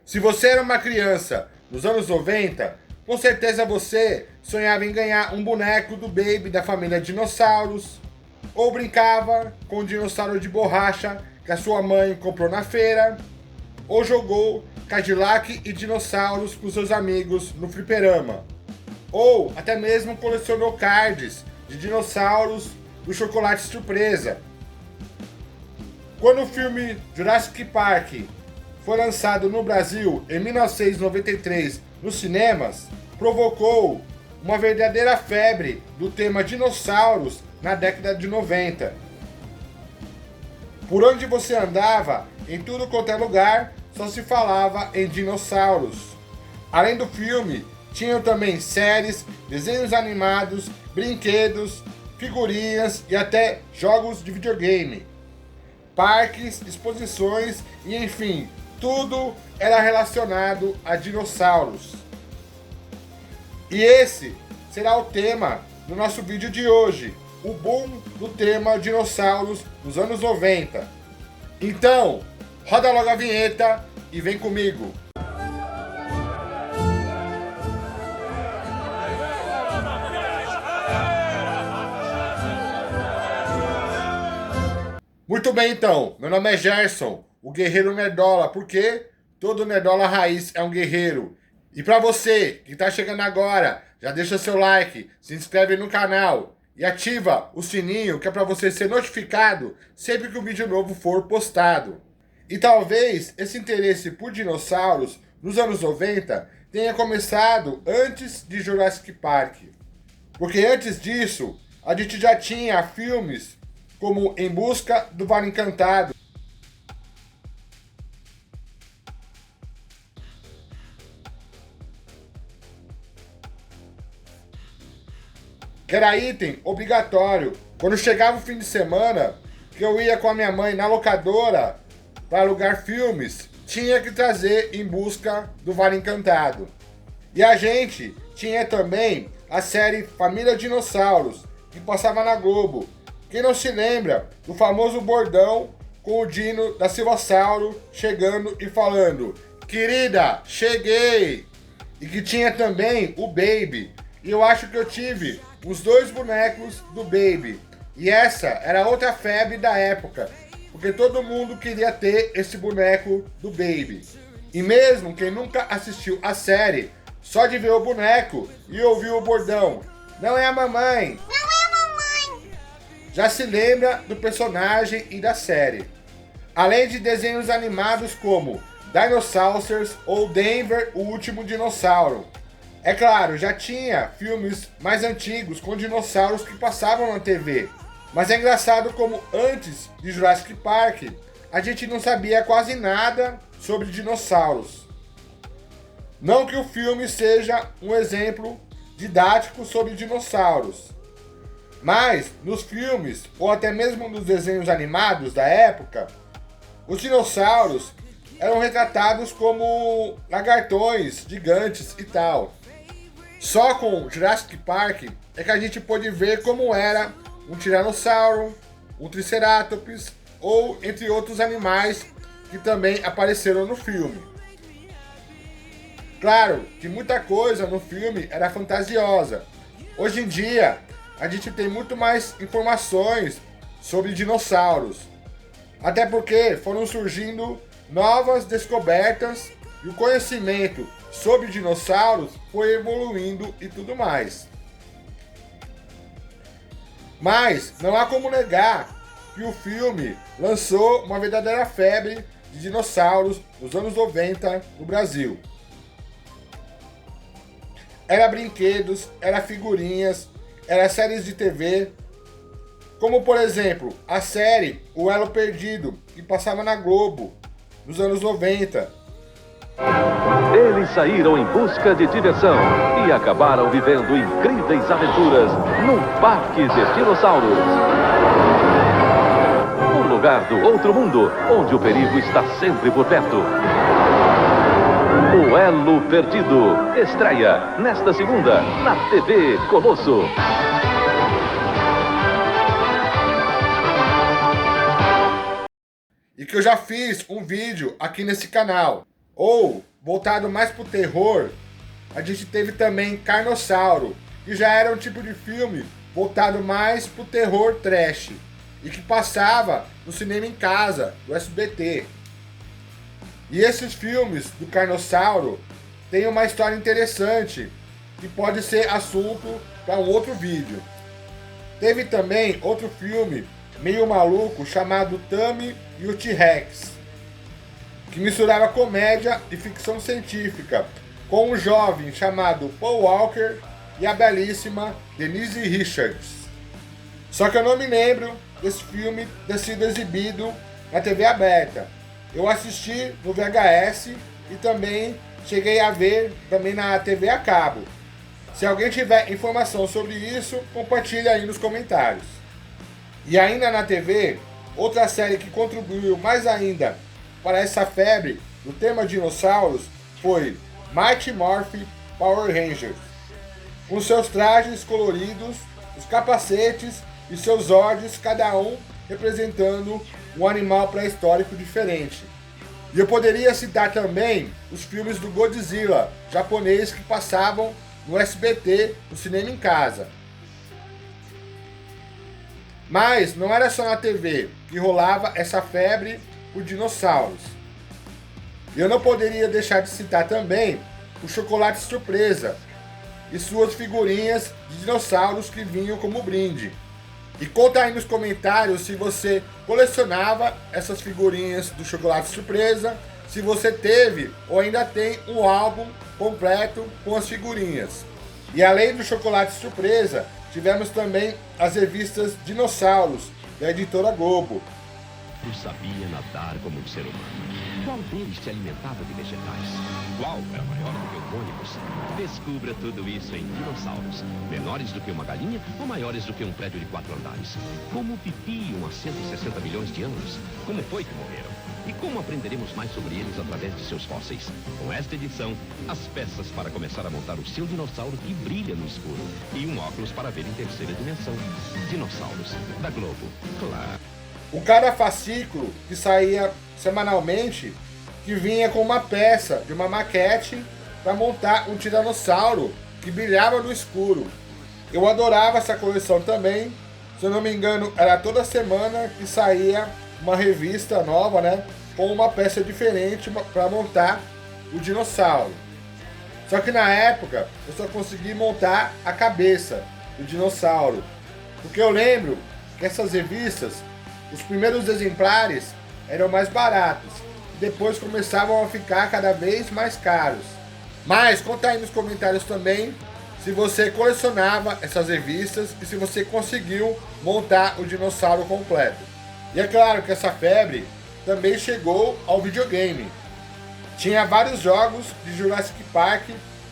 Se você era uma criança nos anos 90, com certeza você sonhava em ganhar um boneco do Baby da família Dinossauros, ou brincava com um dinossauro de borracha que a sua mãe comprou na feira, ou jogou Cadillac e dinossauros com seus amigos no fliperama, ou até mesmo colecionou cards de dinossauros do chocolate surpresa. Quando o filme Jurassic Park foi lançado no Brasil em 1993 nos cinemas, provocou uma verdadeira febre do tema dinossauros na década de 90. Por onde você andava, em tudo quanto é lugar, só se falava em dinossauros. Além do filme, tinham também séries, desenhos animados, brinquedos, figurinhas e até jogos de videogame. Parques, exposições e enfim, tudo era relacionado a dinossauros. E esse será o tema do nosso vídeo de hoje, o boom do tema dinossauros nos anos 90. Então, roda logo a vinheta e vem comigo. Muito bem então, meu nome é Gerson, o Guerreiro Nerdola, porque todo Nerdola raiz é um guerreiro. E para você que está chegando agora, já deixa seu like, se inscreve no canal e ativa o sininho que é para você ser notificado sempre que um vídeo novo for postado. E talvez esse interesse por dinossauros nos anos 90 tenha começado antes de Jurassic Park. Porque antes disso, a gente já tinha filmes como Em Busca do Vale Encantado, que era item obrigatório. Quando chegava o fim de semana, que eu ia com a minha mãe na locadora para alugar filmes, tinha que trazer Em Busca do Vale Encantado. E a gente tinha também a série Família Dinossauros, que passava na Globo. Quem não se lembra do famoso bordão com o Dino da Silvassauro chegando e falando: "Querida, cheguei!" E que tinha também o Baby. E eu acho que eu tive os dois bonecos do Baby. E essa era outra febre da época, porque todo mundo queria ter esse boneco do Baby. E mesmo quem nunca assistiu a série, só de ver o boneco e ouvir o bordão: "Não é a mamãe!", já se lembra do personagem e da série. Além de desenhos animados como Dinosaurs ou Denver, o Último Dinossauro. É claro, já tinha filmes mais antigos com dinossauros que passavam na TV. Mas é engraçado como antes de Jurassic Park, a gente não sabia quase nada sobre dinossauros. Não que o filme seja um exemplo didático sobre dinossauros. Mas, nos filmes, ou até mesmo nos desenhos animados da época, os dinossauros eram retratados como lagartões gigantes e tal. Só com Jurassic Park é que a gente pôde ver como era um tiranossauro, um triceratops, ou entre outros animais que também apareceram no filme. Claro que muita coisa no filme era fantasiosa. Hoje em dia, a gente tem muito mais informações sobre dinossauros. Até porque foram surgindo novas descobertas e o conhecimento sobre dinossauros foi evoluindo e tudo mais. Mas não há como negar que o filme lançou uma verdadeira febre de dinossauros nos anos 90 no Brasil. Era brinquedos, era figurinhas, era séries de TV, como por exemplo, a série O Elo Perdido, que passava na Globo, nos anos 90. Eles saíram em busca de diversão e acabaram vivendo incríveis aventuras num parque de dinossauros. Um lugar do outro mundo, onde o perigo está sempre por perto. O Elo Perdido estreia nesta segunda na TV Colosso. E que eu já fiz um vídeo aqui nesse canal. Ou voltado mais pro terror, a gente teve também Carnossauro, que já era um tipo de filme voltado mais pro terror trash e que passava no cinema em casa, do SBT. E esses filmes do Carnossauro têm uma história interessante que pode ser assunto para um outro vídeo. Teve também outro filme meio maluco chamado Tammy e o T-Rex, que misturava comédia e ficção científica com um jovem chamado Paul Walker e a belíssima Denise Richards. Só que eu não me lembro desse filme ter sido exibido na TV aberta. Eu assisti no VHS e também cheguei a ver também na TV a cabo. Se alguém tiver informação sobre isso, compartilhe aí nos comentários. E ainda na TV, outra série que contribuiu mais ainda para essa febre do tema dinossauros foi Mighty Morphin Power Rangers, com seus trajes coloridos, os capacetes e seus Zords, cada um representando um animal pré-histórico diferente. E eu poderia citar também os filmes do Godzilla, japonês, que passavam no SBT, no cinema em casa. Mas não era só na TV que rolava essa febre por dinossauros. Eu não poderia deixar de citar também o chocolate surpresa e suas figurinhas de dinossauros que vinham como brinde. E conta aí nos comentários se você colecionava essas figurinhas do chocolate surpresa, se você teve ou ainda tem um álbum completo com as figurinhas. E além do chocolate surpresa, tivemos também as revistas Dinossauros, da editora Globo. Eu sabia nadar como um ser humano. Qual deles se alimentava de vegetais? Qual era maior do que o ônibus? Descubra tudo isso em Dinossauros. Menores do que uma galinha ou maiores do que um prédio de 4 andares? Como viviam há 160 milhões de anos? Como foi que morreram? E como aprenderemos mais sobre eles através de seus fósseis? Com esta edição, as peças para começar a montar o seu dinossauro que brilha no escuro e um óculos para ver em terceira dimensão. Dinossauros, da Globo, claro. Um cada fascículo que saía semanalmente, que vinha com uma peça de uma maquete para montar um tiranossauro que brilhava no escuro. Eu adorava essa coleção também. Se eu não me engano, era toda semana que saía uma revista nova, né, com uma peça diferente para montar o dinossauro. Só que na época eu só consegui montar a cabeça do dinossauro, porque eu lembro que essas revistas, os primeiros exemplares eram mais baratos, depois começavam a ficar cada vez mais caros. Mas conta aí nos comentários também se você colecionava essas revistas e se você conseguiu montar o dinossauro completo. E é claro que essa febre também chegou ao videogame. Tinha vários jogos de Jurassic Park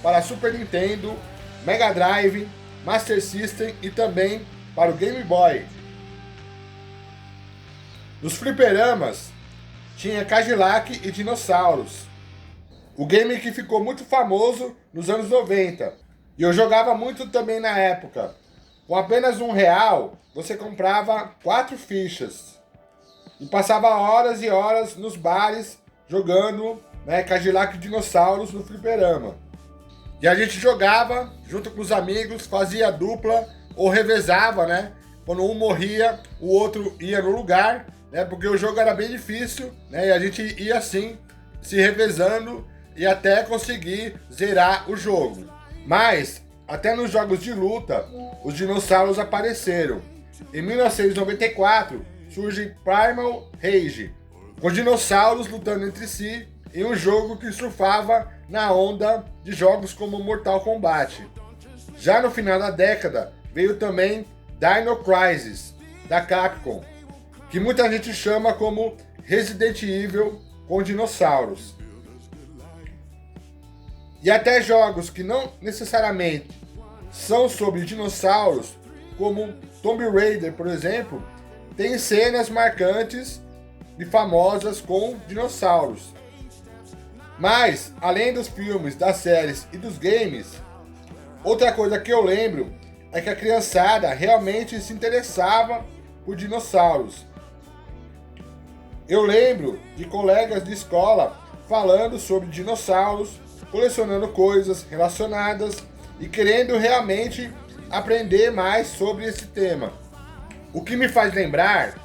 para Super Nintendo, Mega Drive, Master System e também para o Game Boy. Nos fliperamas tinha Cadillac e Dinossauros, o game que ficou muito famoso nos anos 90. E eu jogava muito também na época. Com apenas R$1 você comprava 4 fichas e passava horas e horas nos bares jogando, né, Cadillac e Dinossauros no fliperama. E a gente jogava junto com os amigos, fazia dupla ou revezava, né? Quando um morria, o outro ia no lugar, né? Porque o jogo era bem difícil, né? E a gente ia assim, se revezando e até conseguir zerar o jogo. Mas, até nos jogos de luta, os dinossauros apareceram. Em 1994, surge Primal Rage, com dinossauros lutando entre si em um jogo que surfava na onda de jogos como Mortal Kombat. Já no final da década, veio também Dino Crisis, da Capcom, que muita gente chama como Resident Evil com dinossauros. E até jogos que não necessariamente são sobre dinossauros, como Tomb Raider, por exemplo, tem cenas marcantes e famosas com dinossauros. Mas, além dos filmes, das séries e dos games, outra coisa que eu lembro é que a criançada realmente se interessava por dinossauros. Eu lembro de colegas de escola falando sobre dinossauros, colecionando coisas relacionadas e querendo realmente aprender mais sobre esse tema. O que me faz lembrar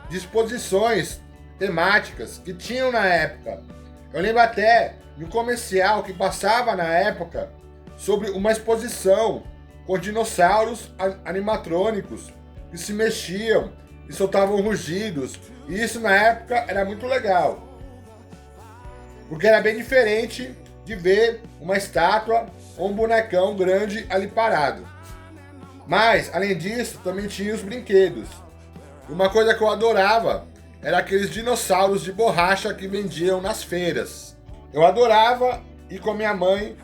de exposições temáticas que tinham na época. Eu lembro até de um comercial que passava na época sobre uma exposição com dinossauros animatrônicos que se mexiam e soltavam rugidos. E isso na época era muito legal, porque era bem diferente de ver uma estátua ou um bonecão grande ali parado. Mas, além disso, também tinha os brinquedos. Uma coisa que eu adorava era aqueles dinossauros de borracha que vendiam nas feiras. Eu adorava ir com a minha mãe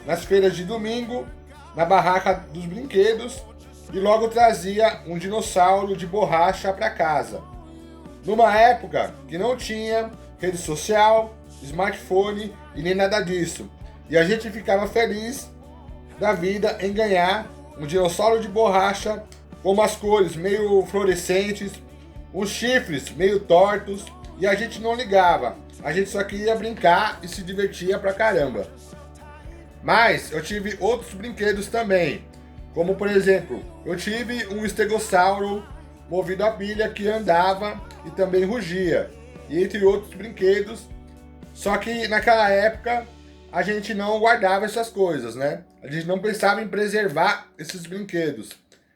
nas feiras de domingo, na barraca dos brinquedos, e logo trazia um dinossauro de borracha para casa. Numa época que não tinha rede social, smartphone e nem nada disso. E a gente ficava feliz da vida em ganhar um dinossauro de borracha com umas cores meio fluorescentes, uns chifres meio tortos, e a gente não ligava. A gente só queria brincar e se divertia pra caramba. Mas eu tive outros brinquedos também, como por exemplo, eu tive um estegossauro movido a pilha que andava e também rugia, e entre outros brinquedos. Só que naquela época a gente não guardava essas coisas, né? A gente não pensava em preservar esses brinquedos.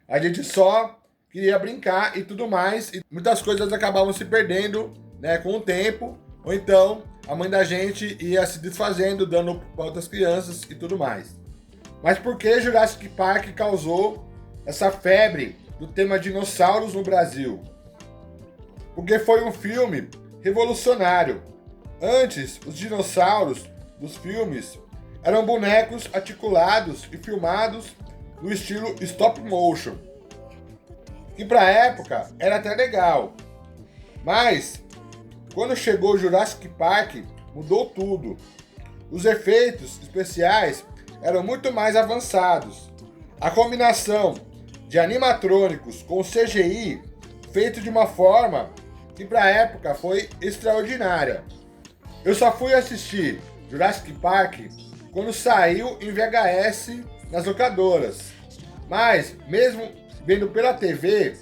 A gente só queria brincar e tudo mais, e muitas coisas acabavam se perdendo, né, com o tempo, ou então a mãe da gente ia se desfazendo, dando para outras crianças e tudo mais. Mas por que Jurassic Park causou essa febre do tema dinossauros no Brasil? Porque foi um filme revolucionário. Antes, os dinossauros dos filmes eram bonecos articulados e filmados no estilo stop motion, que para a época era até legal. Mas quando chegou Jurassic Park, mudou tudo. Os efeitos especiais eram muito mais avançados. A combinação de animatrônicos com CGI feito de uma forma que para a época foi extraordinária. Eu só fui assistir Jurassic Park quando saiu em VHS nas locadoras. Mas, mesmo vendo pela TV,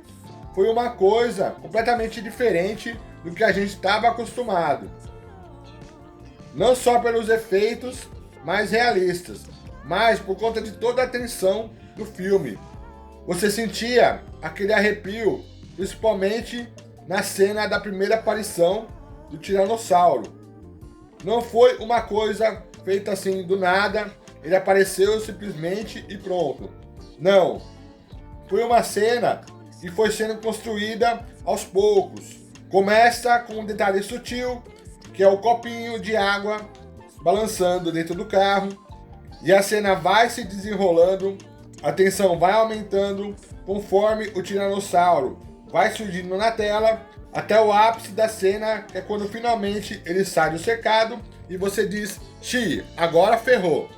foi uma coisa completamente diferente do que a gente estava acostumado. Não só pelos efeitos mais realistas, mas por conta de toda a tensão do filme. Você sentia aquele arrepio, principalmente na cena da primeira aparição do Tiranossauro. Não foi uma coisa feita assim do nada, ele apareceu simplesmente e pronto. Não. Foi uma cena que foi sendo construída aos poucos. Começa com um detalhe sutil, que é o copinho de água balançando dentro do carro, e a cena vai se desenrolando, a tensão vai aumentando conforme o Tiranossauro vai surgindo na tela, até o ápice da cena, que é quando finalmente ele sai do cercado e você diz: "Xi, agora ferrou".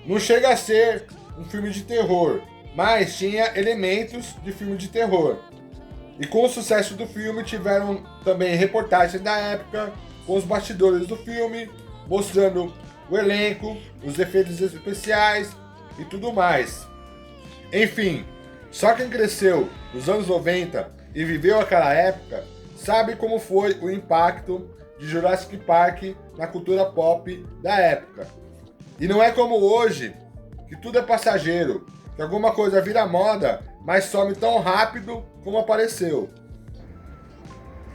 Não chega a ser um filme de terror, mas tinha elementos de filme de terror. E com o sucesso do filme tiveram também reportagens da época com os bastidores do filme, mostrando o elenco, os efeitos especiais e tudo mais. Enfim, só quem cresceu nos anos 90 e viveu aquela época sabe como foi o impacto de Jurassic Park na cultura pop da época. E não é como hoje, que tudo é passageiro, que alguma coisa vira moda, mas some tão rápido como apareceu.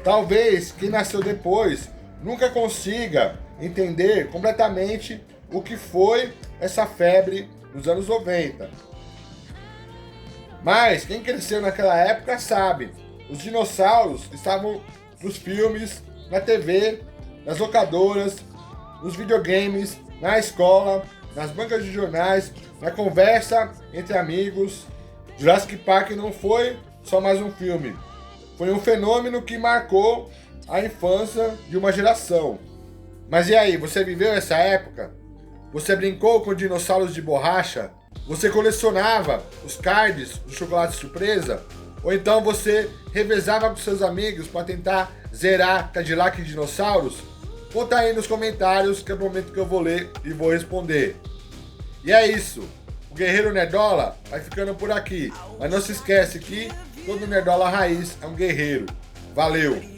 Talvez quem nasceu depois nunca consiga entender completamente o que foi essa febre nos anos 90. Mas quem cresceu naquela época sabe, os dinossauros estavam nos filmes, na TV, nas locadoras, nos videogames, na escola, nas bancas de jornais, na conversa entre amigos. Jurassic Park não foi só mais um filme, foi um fenômeno que marcou a infância de uma geração. Mas e aí, você viveu essa época? Você brincou com dinossauros de borracha? Você colecionava os cards do chocolate surpresa? Ou então você revezava com seus amigos para tentar zerar Cadillac e dinossauros? Conta aí nos comentários, que é o momento que eu vou ler e vou responder. E é isso. O Guerreiro Nerdola vai ficando por aqui. Mas não se esquece que todo Nerdola raiz é um guerreiro. Valeu!